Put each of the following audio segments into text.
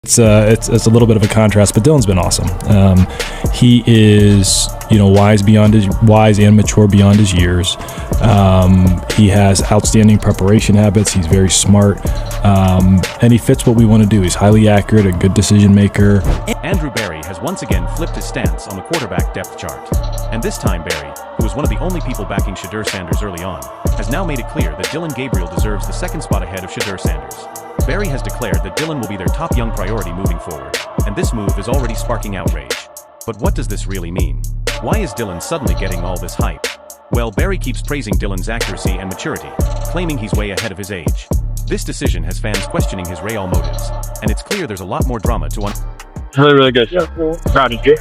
It's a little bit of a contrast, but Dillon's been awesome. He is, wise and mature beyond his years. He has outstanding preparation habits. He's very smart, and he fits what we want to do. He's highly accurate, a good decision maker. Andrew Berry has once again flipped his stance on the quarterback depth chart. And this time Berry, who was one of the only people backing Shedeur Sanders early on, has now made it clear that Dillon Gabriel deserves the second spot ahead of Shedeur Sanders. Berry has declared that Dillon will be their top young priority moving forward, and this move is already sparking outrage. But what does this really mean? Why is Dillon suddenly getting all this hype? Well, Berry keeps praising Dillon's accuracy and maturity, claiming he's way ahead of his age. This decision has fans questioning his real motives, and it's clear there's a lot more drama to Really good. Yeah, cool. Proud of you.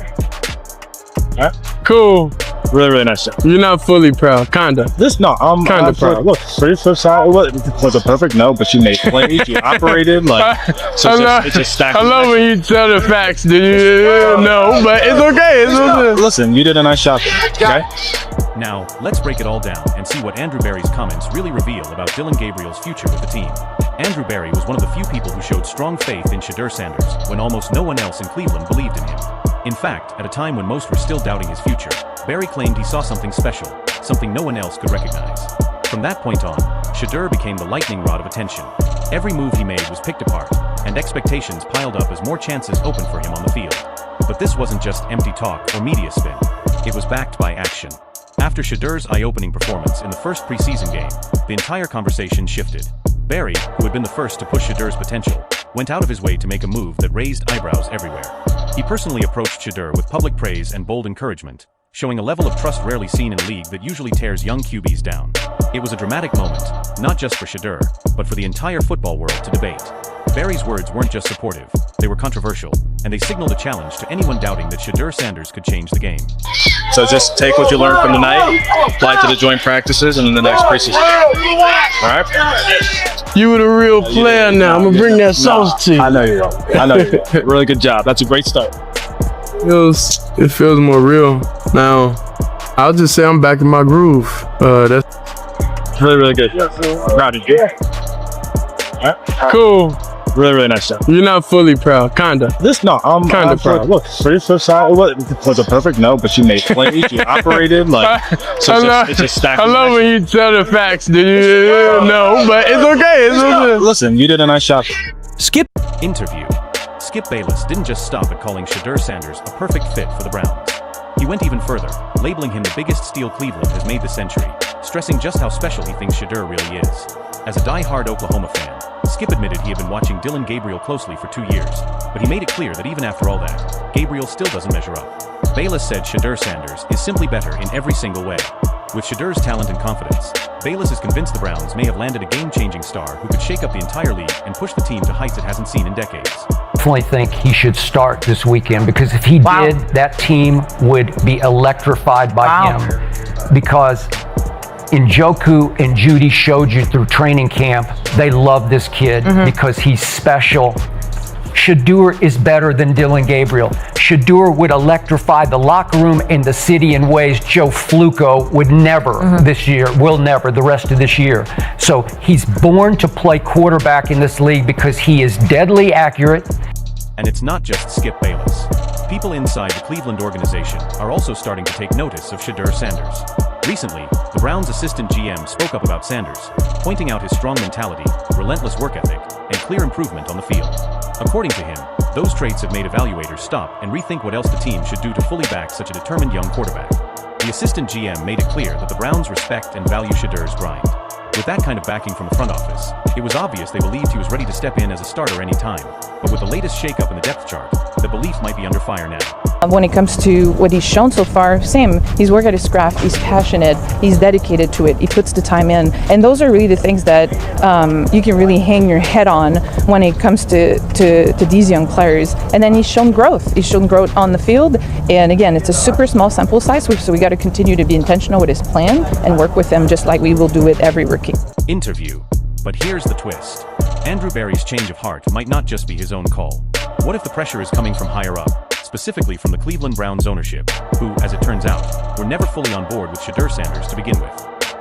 Alright. Cool. Really nice job. You're not fully proud, kinda. I'm kinda proud. Look, pretty flip side. It was a perfect no, but you made plays, you operated it's just stacked. I love when you tell the facts, dude. No, but it's okay. Listen, you did a nice job. Okay. Now, let's break it all down and see what Andrew Berry's comments really reveal about Dillon Gabriel's future with the team. Andrew Berry was one of the few people who showed strong faith in Shedeur Sanders when almost no one else in Cleveland believed in him. In fact, at a time when most were still doubting his future, Berry claimed he saw something special, something no one else could recognize. From that point on, Shedeur became the lightning rod of attention. Every move he made was picked apart, and expectations piled up as more chances opened for him on the field. But this wasn't just empty talk or media spin. It was backed by action. After Shedeur's eye-opening performance in the first preseason game, the entire conversation shifted. Berry, who had been the first to push Shedeur's potential, went out of his way to make a move that raised eyebrows everywhere. He personally approached Shedeur with public praise and bold encouragement, showing a level of trust rarely seen in a league that usually tears young QBs down. It was a dramatic moment, not just for Shedeur, but for the entire football world to debate. Berry's words weren't just supportive, they were controversial, and they signaled a challenge to anyone doubting that Shedeur Sanders could change the game. So just take what you learned from tonight, apply it to the joint practices and in the next preseason. Alright? You were the real player now. I'm gonna bring that sauce to you. I know you are. Really good job. That's a great start. It feels more real now. I'll just say I'm back in my groove. That's really good. Proud of you. Alright. Cool. Really nice job. You're not fully proud, kinda. I'm kinda proud. Look, pretty flip side. It was a perfect no, but you made plays, you operated it's just stacked. I love when you tell the facts, dude. No, but it's okay. Listen, you did a nice job. Skip interview. Skip Bayless didn't just stop at calling Shedeur Sanders a perfect fit for the Browns. He went even further, labeling him the biggest steal Cleveland has made this century, stressing just how special he thinks Shedeur really is. As a die-hard Oklahoma fan, Skip admitted he had been watching Dillon Gabriel closely for 2 years, but he made it clear that even after all that, Gabriel still doesn't measure up. Bayless said Shedeur Sanders is simply better in every single way. With Shedeur's talent and confidence, Bayless is convinced the Browns may have landed a game-changing star who could shake up the entire league and push the team to heights it hasn't seen in decades. I definitely think he should start this weekend because if he did, that team would be electrified by him. Because Njoku and Judy showed you through training camp, they love this kid because he's special. Shedeur is better than Dillon Gabriel. Shedeur would electrify the locker room and the city in ways Joe Fluco would never this year, will never the rest of this year. So he's born to play quarterback in this league because he is deadly accurate. And it's not just Skip Bayless. People inside the Cleveland organization are also starting to take notice of Shedeur Sanders. Recently, the Browns' assistant GM spoke up about Sanders, pointing out his strong mentality, relentless work ethic, and clear improvement on the field. According to him, those traits have made evaluators stop and rethink what else the team should do to fully back such a determined young quarterback. The assistant GM made it clear that the Browns respect and value Shedeur's grind. With that kind of backing from the front office, it was obvious they believed he was ready to step in as a starter anytime. But with the latest shakeup in the depth chart, the belief might be under fire now. When it comes to what he's shown so far, same. He's worked at his craft, he's passionate, he's dedicated to it, he puts the time in. And those are really the things that you can really hang your head on when it comes to these young players. And then he's shown growth. He's shown growth on the field. And again, it's a super small sample size, so we got to continue to be intentional with his plan and work with him just like we will do with every rookie. Interview. But here's the twist. Andrew Berry's change of heart might not just be his own call. What if the pressure is coming from higher up, specifically from the Cleveland Browns ownership, who, as it turns out, were never fully on board with Shedeur Sanders to begin with?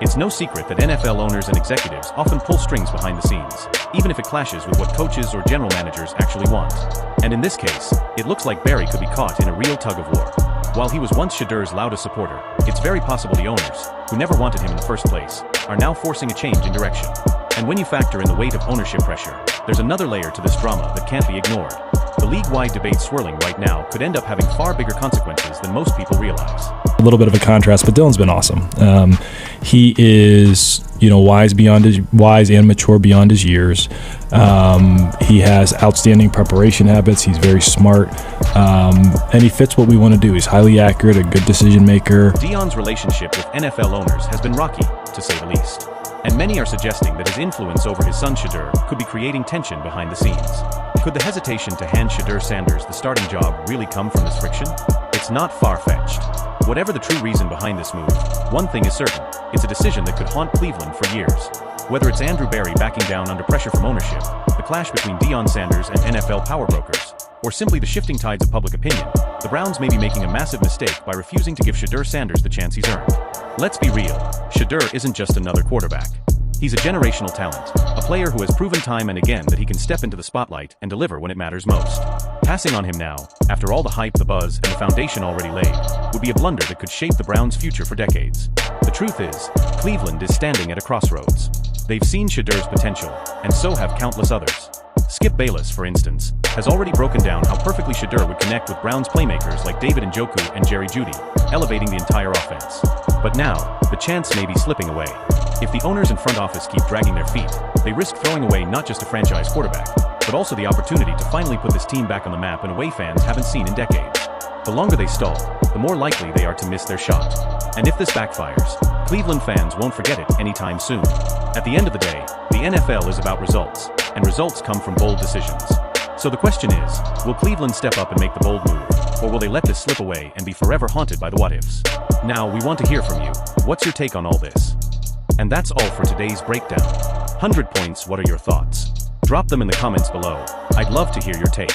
It's no secret that NFL owners and executives often pull strings behind the scenes, even if it clashes with what coaches or general managers actually want. And in this case, it looks like Barry could be caught in a real tug-of-war. While he was once Shedeur's loudest supporter, it's very possible the owners, who never wanted him in the first place, are now forcing a change in direction. And when you factor in the weight of ownership pressure, there's another layer to this drama that can't be ignored. The league-wide debate swirling right now could end up having far bigger consequences than most people realize. A little bit of a contrast, but Dillon's been awesome. He is, wise and mature beyond his years. He has outstanding preparation habits. He's very smart, and he fits what we want to do. He's highly accurate, a good decision maker. Deion's relationship with NFL owners has been rocky, to say the least. And many are suggesting that his influence over his son Shedeur could be creating tension behind the scenes. Could the hesitation to hand Shedeur Sanders the starting job really come from this friction? It's not far-fetched. Whatever the true reason behind this move, one thing is certain, it's a decision that could haunt Cleveland for years. Whether it's Andrew Barry backing down under pressure from ownership, the clash between Deion Sanders and NFL power brokers, or simply the shifting tides of public opinion, the Browns may be making a massive mistake by refusing to give Shedeur Sanders the chance he's earned. Let's be real, Shedeur isn't just another quarterback. He's a generational talent, a player who has proven time and again that he can step into the spotlight and deliver when it matters most. Passing on him now, after all the hype, the buzz, and the foundation already laid, would be a blunder that could shape the Browns' future for decades. The truth is, Cleveland is standing at a crossroads. They've seen Shedeur's potential, and so have countless others. Skip Bayless, for instance, has already broken down how perfectly Shedeur would connect with Browns playmakers like David Njoku and Jerry Jeudy, elevating the entire offense. But now, the chance may be slipping away. If the owners and front office keep dragging their feet, they risk throwing away not just a franchise quarterback, but also the opportunity to finally put this team back on the map in a way fans haven't seen in decades. The longer they stall, the more likely they are to miss their shot. And if this backfires, Cleveland fans won't forget it anytime soon. At the end of the day, the NFL is about results, and results come from bold decisions. So the question is, will Cleveland step up and make the bold move, or will they let this slip away and be forever haunted by the what-ifs? Now, we want to hear from you. What's your take on all this? And that's all for today's breakdown. 100 points, what are your thoughts? Drop them in the comments below. I'd love to hear your take.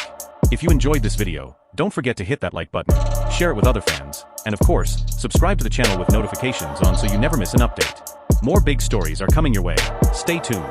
If you enjoyed this video, don't forget to hit that like button, share it with other fans, and of course, subscribe to the channel with notifications on so you never miss an update. More big stories are coming your way. Stay tuned.